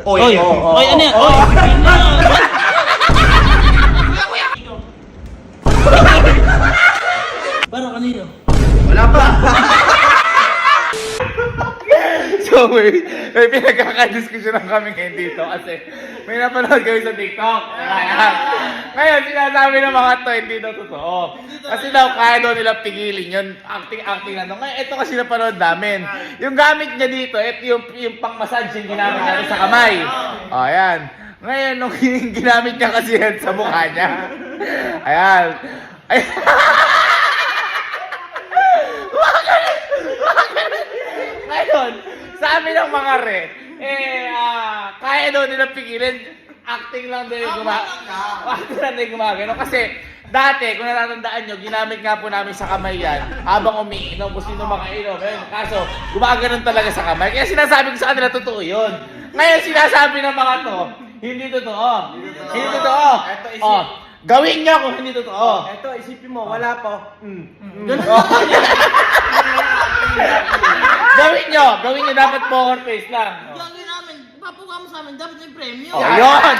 Oy, ano yan? Oy! Parang kanino? Wala pa. So may pinagkakadiskusyonan kami ngayon dito kasi may napanood kami sa TikTok. Ayan. Ngayon, sinasabi ng mga to, hindi daw totoo. Kasi daw, kaya daw nila pigilin yun. Acting na. Ngayon, ito kasi napanood namin. Yung gamit niya dito, ito yung pang-massage yung ginamit natin sa kamay. O, ayan. Ngayon, nung ginamit niya kasi yan sa mukha niya. Ayan. Ayan. Ngayon, sabi ng mga re, kaya daw nila pigilin, acting lang daw yung gumagano. Kasi dati, kung natatandaan nyo, ginamit nga po namin sa kamay yan habang umiinom, kung sino makainom. Kaso, gumaganon talaga sa kamay. Kaya sinasabi ko sa kanila, totoo yun. Ngayon, sinasabi ng mga to, hindi totoo. Hindi totoo. Gawin niya kung hindi totoo. Ito, isipin mo, wala pa. Gawin nyo, dapat poker face lang. Gagawin namin, papuka mo sa amin, dapat may premyo. Yun!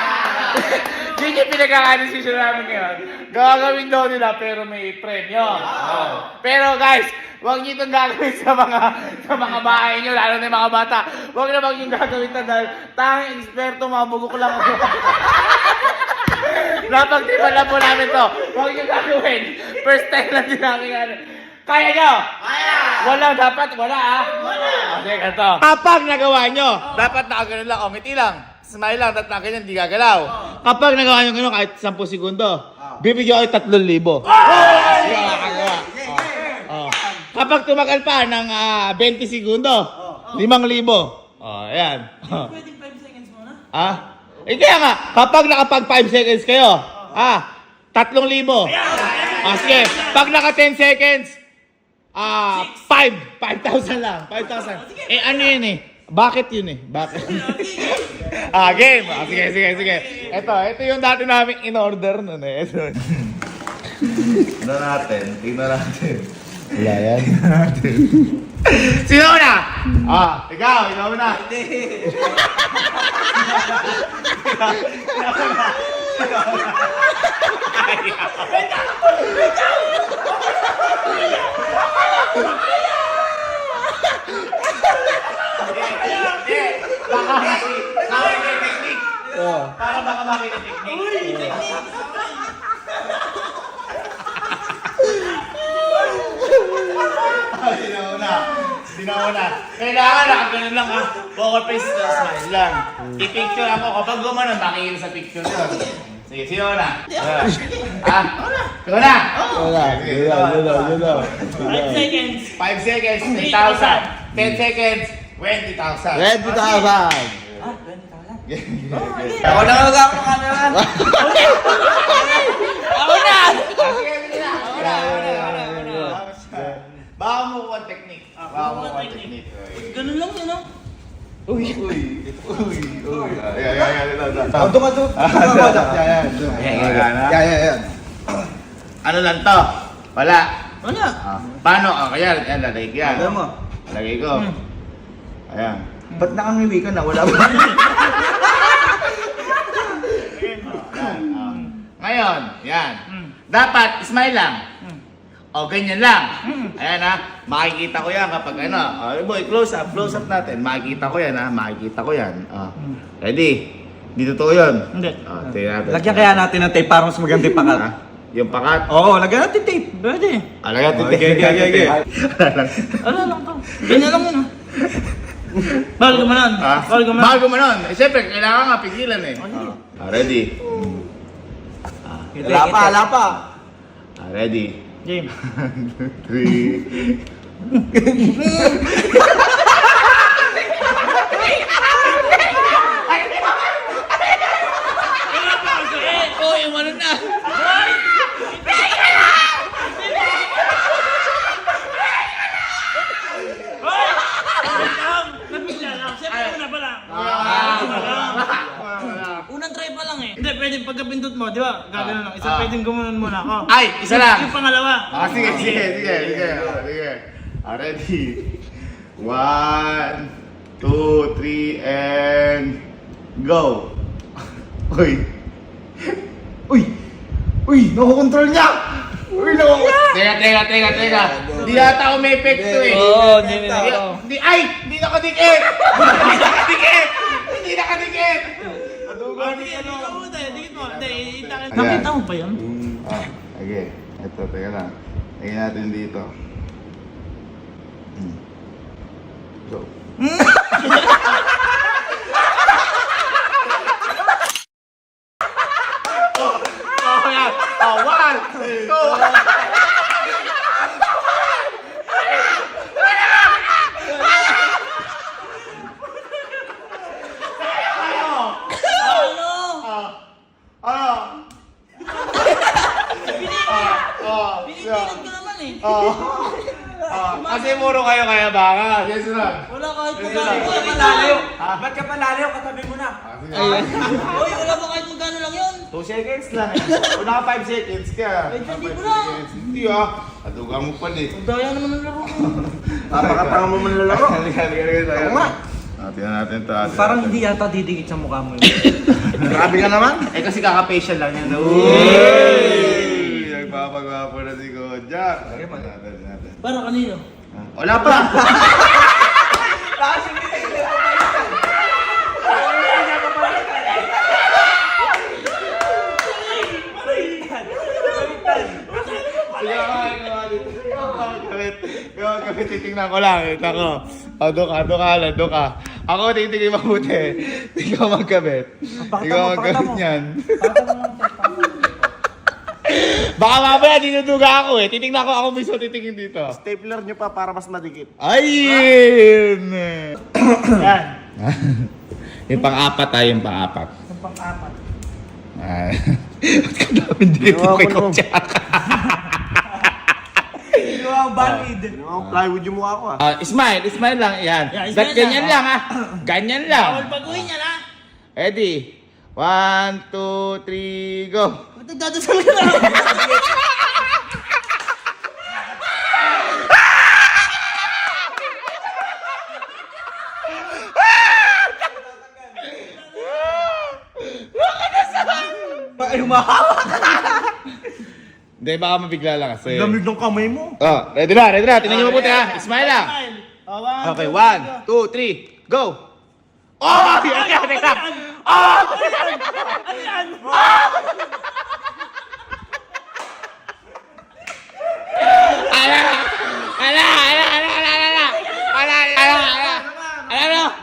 Yun yung pinagkakadesisyon namin ngayon. Gagawin daw nila pero may premyo. Pero guys, huwag nyo itong gagawin sa mga bahay nyo, lalo na yung mga bata. Huwag yung gagawin ito dahil tanging eksperto, mga bugok lang ako. Napagtipan lang po namin to. Huwag nyo gagawin. First time lang din namin Kaya nyo? Kaya! Wala, dapat wala Okay, ganito. Kapag nagawa nyo, dapat nakagano lang, ngiti lang. Smile lang, dapat nakaganyan, hindi gagalaw. Kapag nagawa nyo gano'n, kahit 10 segundo, bibigyan kayo 3,000. Kapag tumagal pa ng 20 segundo, 5,000. Ayan. Pwedeng 5 seconds muna? Kaya nga, kapag nakapag 5 seconds kayo, 3,000. Sige, pag naka 10 seconds, 5,000 lang. 5,000. Ano yun Bakit yun Bakit? Game. Sige. Ito yung dati namin in-order nun Ito. Tingnan natin. Wala yan. Sino na? Ikaw na. Para baka makita technique. Sinauna. Kailangan nakaganon lang Poker face na smile lang. I-picture ako. Kapag gumanon, makikita sa picture yun. Sige, sino na? Ikaw na? Yun na. 5 seconds. 5 seconds, 10,000. 10 seconds, 20,000. 20,000. Ako na magkakaroon. Ako na! Baka mo kuha technique. Ganun lang yun, Uy. Ayan. Ano lang to? Wala. Paano? Kaya, lalagay ko yan. Alam mo. Lagay ko. Ayan. Ba't nakangiwi ka na? Wala ba? Ngayon, yan. Dapat, smile lang. Ganyan lang. Ayan makikita ko yan kapag boy, close up natin. Makikita ko yan makikita ko yan. Ready? Di totoo yun? Hindi. Lagyan kaya natin ng tape para mas maganda yung pakat. Yung pakat? Oo, lagyan natin tape. Pwede. Lagyan natin. Okay. Ano lang to? Ganyan lang yun, Bawal gumanon. Bawal gumanon. Siyempre, kailangan nga pigilan Ready? Hala pa. Ready? Game. 3. Yung ano na. Nabigla lang. Siyempre, una pa lang. Unang try pa lang Hindi, pwedeng pagkapindot mo, di ba? Gagano lang. Isa pwedeng gumanon muna ako. Ay, isa lang. Yung pangalawa. Sige. Ready? 1, 2, 3, and go! Uy! Uy! Uy! Nakokontrol niya! Uy! Teka. Di yata ako may epekto eh. Oo, hindi ako. Ay! Hindi nakadikit! Hindi nakadikit! Hindi nakadikit! Nakita mo pa yun? Okay. Ito, teka lang. Lagyan natin dito. Go. Oh, yan. Oh, 1, 2. Pinipilit ko naman eh. Kasi muro kayo kaya baka. Yes, sir. Wala kahit Sige magkano. lang. Ba't ka palalayo? Ba't ka palalayo? Katabi mo na. Uy, wala ba kahit magkano lang yun? 2 seconds lang eh. Una ka 5 seconds ka. Ay, hindi 5 mo na. seconds. Hindi ah. Aduga mo pa eh. Ang daya naman ng laro ko. Napakatanga mo manlalaro. Halika. Oo nga. Tingnan natin to. Parang hindi yata didikit sa mukha mo yun. Grabe ka naman. Eh kasi kaka-facial lang yan. Uy! Nagpapagwapo na si Kojak. Natin. Para kanino? Wala pa! Kami titingnan ko lang. Ito ko. Doon ka. Ako titingin mabuti. Ikaw magkabit. Ikaw magkabit niyan. Baka mamaya dinuduga ako eh. Titingnan ko ako mismo titingin dito. Stapler nyo pa para mas madikit. Ayun! Yan. Yung pang-apat yung pang-apat. Ang pang-apat. Ay. Ba't ka namin dito kay Kojak? Ginawa ang valid. Ginawa ang plywood yung mukha ko Smile lang. Yan. Yeah, Ba't smile ganyan lang. lang Ganyan lang. Bawal baguhin yan ha. Ready? 1, 2, 3, go! Ba't nagdadasal ka na? Ay, humahawak. Hindi, baka mabigla lang kasi. Lamig ng kamay mo. Oh, ready na. Tingnan niyo mabuti ha. Smile lang. Okay, 1, 2, 3, go! Oh! Teka! Oh! Ala!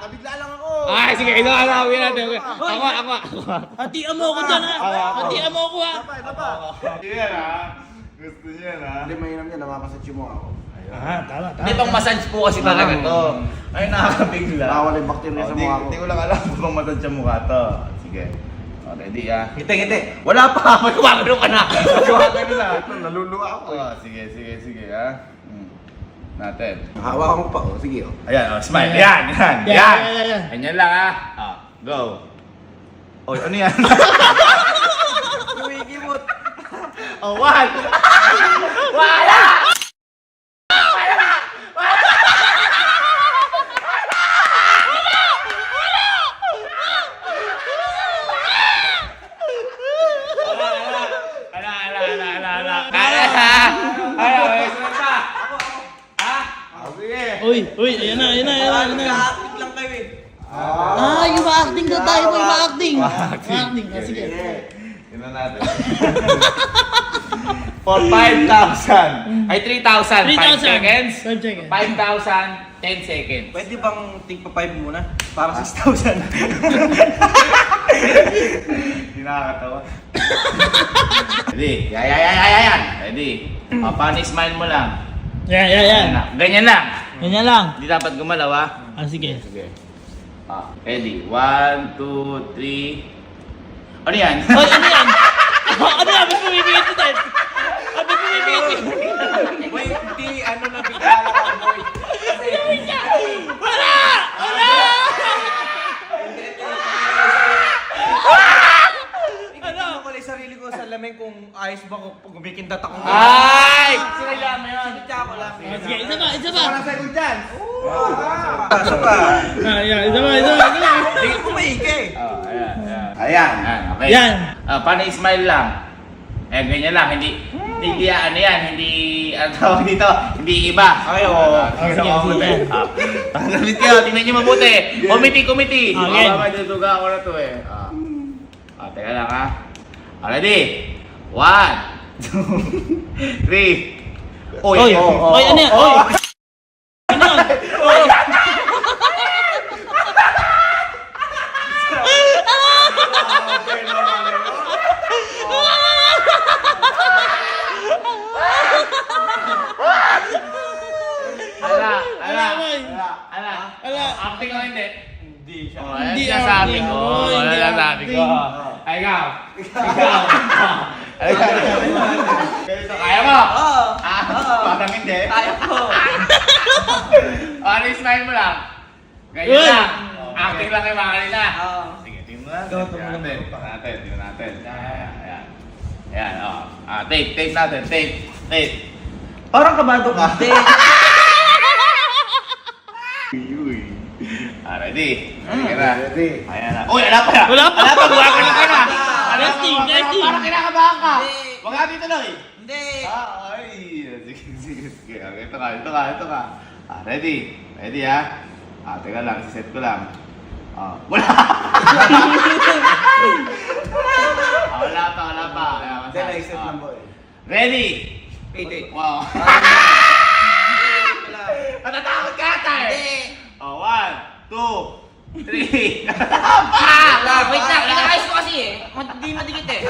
Nabigla lang ako. Ay, sige, ito alawin natin. Ako. Hatian mo ako dyan ha. Hatian mo ako ha. Yan ha. Gusto niya ha. Hindi, mainam yan. Namapasat yung mukha ko. Tama. Itong massage po kasi talaga to. Ay, nakakabigla. Bawal yung bakterya sa mukha ko. Hindi ko lang alam kung matad sa mukha to. Sige. O, ready ah. Ngiti. Wala pa. Magwagano ka na. Magwagan na. Naluluwa ako Oh, sige ha. Natin. Hawakan ko pa. Sige. Ayan, smile. Yeah. Yan. Yeah. Ganyan lang ha. Go. Oy, ano yan? Kumikimot. Oh, 1. Wala! Uy, ayan na. Nag-aapit lang kayo eh. Yung ma-acting na tayo mo, ma-acting. Ma-acting, sige. Tignan natin. For 5,000. Ay, 3,000. 5 seconds. 5 seconds. 5,000, 10 seconds. Pwede bang tigpa 5 muna? Para 6,000. Hindi nakakatawa. Ready? Yan. Ready? Paano smile mo lang? Yan. Ganyan lang. Ganyan lang. Hindi dapat gumalaw ha. Sige. Sige. Ready? 1, 2, 3. Ano yan? Hoy, ano yan? Ano yan? Ba't pumipigit ito? Ba't pumipigit ito? Boy, hindi ano na bigla lang ako, boy. Wala! Ano ko lang sarili ko sa lamin kung ayos ba kung gumikindat ako. Ay! Sinila mo yun. Sinitya ko lang. Sige, isa pa. Second chance. Pasok ka. Isa pa. Ayan. Okay. Yan. Paano smile lang? Ganyan lang, hindi ano yan, ano tawag dito, hindi iba. Okay, oo. Sige. Pagkakit kayo, tingnan nyo mabuti. Committee. Okay. Baka maduduga ako na to eh. Teka lang ha. Ready? 1, 2, 3. Oy, oy, ano yan? Oy! Ano yan? Ala. Acting o hindi? Hindi siya. Hindi sabi acting. ko. Oh, hindi Sabi ko. acting. Ay, ikaw. Ganito, kaya mo? Oo. Parang hindi. Kaya ko. Ano yung smile mo lang? Ganyan Uy! lang. Acting lang kayo mga kanila. Oo. Sige, tingnan natin. Ikaw, Tingnan tumulong natin. Tingnan natin. Ayan. Ayan, take natin. Take. Parang kabado ka. Hindi. Uy. Ready? Ready ka na? Ready. Ayan na. Uy, wala pa. Wala pa. Gumagano ka na. Testing. Parang kinakabahan ka. Hindi. Wag natin tuloy. Hindi. Ay. Sige. Okay, ito ka. Ready? Ready ha? Teka lang, set ko lang. Wala. Wala pa. Hindi, na-set lang boy. Ready? Wait. Wow. Natatakot ka ata eh. 1, 2, 3. Wait lang, inaayos ko kasi eh. Hindi madikit eh.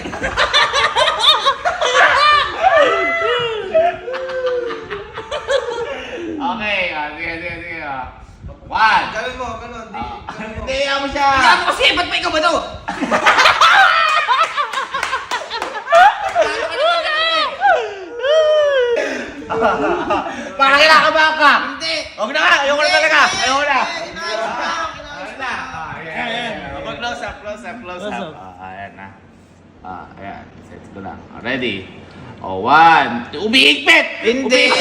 Okay, sige. 1. Gawin mo, ganun. Hindi, ayaw mo siya. Kaya mo kasi, ba't pa ikaw ba to? Parang kinakabahan ka. Hindi. Huwag na nga, ayoko na talaga. Ayoko na. Inaayos ko lang. Ayoko na. Ayan. Close up. Ayan na. Ayan. Set ko lang. Ready? 1, 2. Umiigpit! Hindi.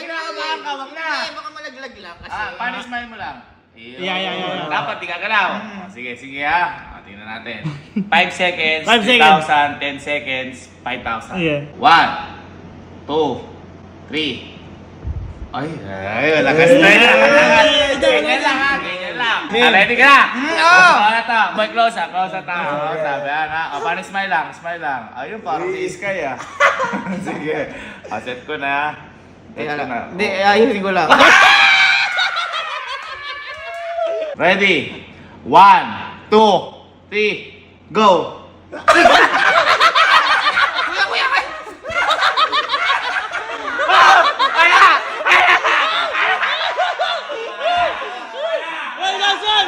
Kinakabahan ka, wag na. Baka malaglag lang kasi. Paano smile mo lang? Yeah. Dapat di gagalaw. Sige ha. Tingnan natin. 5 seconds, 5 seconds. 3,000, 10 seconds, 5,000. Yeah. 1, 2, 3. Ay, wala ka style. Ganyan lang. Ready ka na? Oo. Boy, close up. Ayan ha. Paano smile lang. Ayun, parang si Sky ah. Sige. Set ko na. Hindi, ayusin ko lang. Ready? 1, 2, 3, go! Oy, lasan!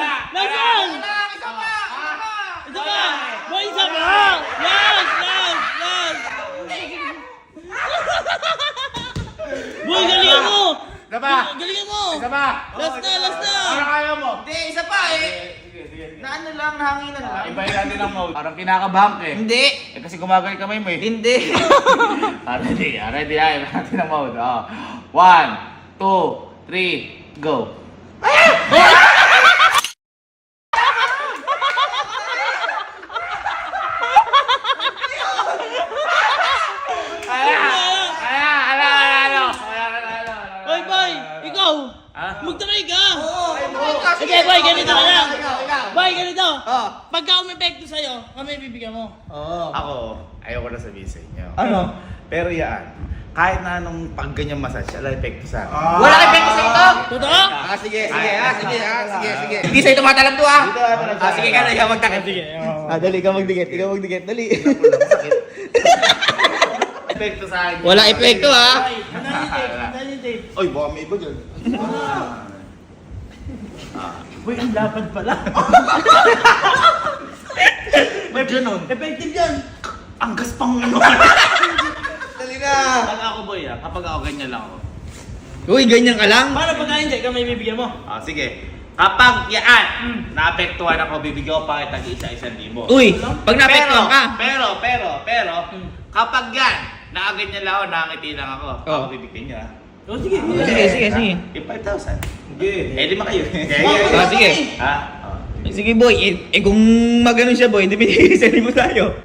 Isa pa! Boy, isa pa! Last! Boy, galingan mo! Isa pa! Galingan mo! Isa pa! Last na! Ano kaya mo? Hindi, isa pa eh. Sige. Na ano lang, nahanginan lang. Ibahin natin ang mode. Parang kinakabahan ka eh. Hindi. Kasi gumagay kamay mo eh. Hindi. Ready? Ibahin natin ang mode. 1, 2, 3, go! Hoy, boy! Ikaw! Ah? Magtry ka! Ikaw, Sige, boy, ganito na lang! Ikaw. Boy, ganito! Oh. Pagka umepekto sa'yo, kami bibigyan mo. Oo. Ako, ayoko na sabihin sa inyo. Ano? Pero yan, kahit na anong pag ganyan massage, ala epekto sa akin. Wala kang epekto sa ito. Totoo? Sige. Hindi sa'yo tumatalab to ah. Sige ka na, ikaw magtakip. Sige. Dali ka magdikit. Ikaw magdikit. Dali. Epekto sa akin. Wala epekto ah. Handa yung tape. Oy, baka may iba dyan. Boy, ang lapad pala. Ba't ganun? Effective yan. Ang gaspang ano. Dali na. Pag ako boy kapag ako ganyan lang ako. Uy, ganyan ka lang. Paano pagka hindi, kami bibigyan mo? Sige. Kapag yan, naapektuhan ako, bibigyan ko pa kita isa-1,000. Uy, pag naapektuhan ka. Pero, kapag yan, nakaganyan lang ako, nakangiti lang ako. Oh. Ako bibigyan niya. Oh, sige. Sige. Yung 5,000. Eh, lima kayo. Ah, sige. Ha? Sige boy, kung magano siya boy, hindi pinilisan mo tayo.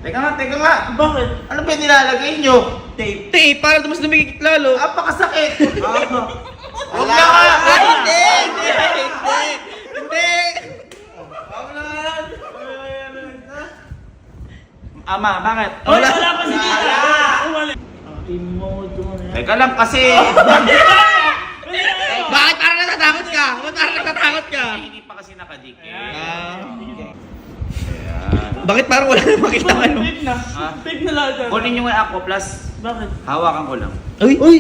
Teka nga. Bakit? Ano ba yung nilalagay nyo? Tape, para mas lumikit lalo. Apakasakit. Huwag na ka! Hindi! Ama, bakit? Wala pa si Tita. Team mode ko na yan. Teka lang kasi. Bakit parang natatakot ka? Bakit parang natatakot ka? Hindi pa kasi nakadikit. Bakit parang wala na makita ka no? Fake na. Ha? Fake na lahat. Kunin nyo yung Aqua Plus. Bakit? Hawakan ko lang. Uy!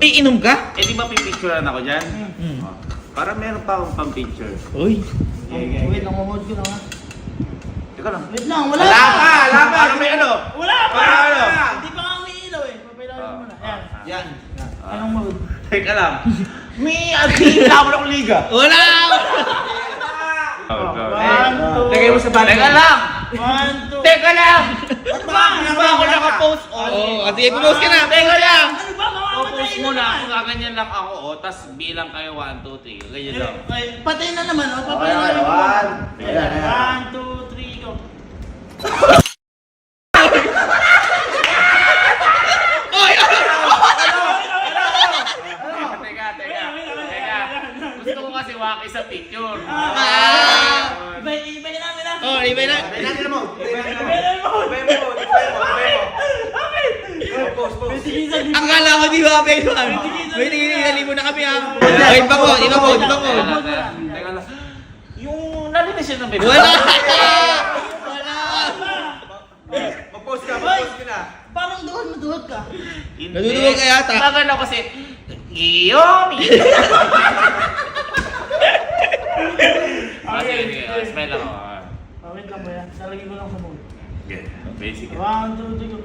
Iinom ka? Eh, di ba pipicturean ako dyan? Oh. Para meron pa akong pang-picture. Uy! Wait lang, mamod ko lang ha. Teka lang. Wait lang, wala Wala pa. pa! Para may ano? Wala pa! Para ano? Hindi pa nga umiilaw eh. Papailaw mo na. Yan. Yan. Anong mode? Teka lang. May agila mo ng liga. Wala! One, two. Lagay mo sa bag. Teka lang! 1, 2. Teka lang! Ba't ba? Di ba ako nakapost? Oo, kasi i-post ka na. Teka lang! Ano ba? Popost Mamamatay muna. naman. Kung kaganyan lang ako, tas bilang kayo 1, 2, 3. Ganyan lang. Ay, patay na naman. O, papailaw mo. 1, 2, 3, go. Teka. Gusto ko kasi waki sa picture. Ibay namin na. Oh, iba na. Ibay namin mo. Akala ko di ba pwede ba? May tingin mo na kami ha. Wait pa ko, iba ko. Teka lang. Yung nalinis yun ng bebe. Wala! Mag-post ka na. Parang duhod ka. Hindi. Nadudugog ka yata. Bakit ako kasi, Giyomi! Sige, smell ako. Wait lang ba yan? Lalagay ko lang sa mode. Basic. 1, 2, 3, go.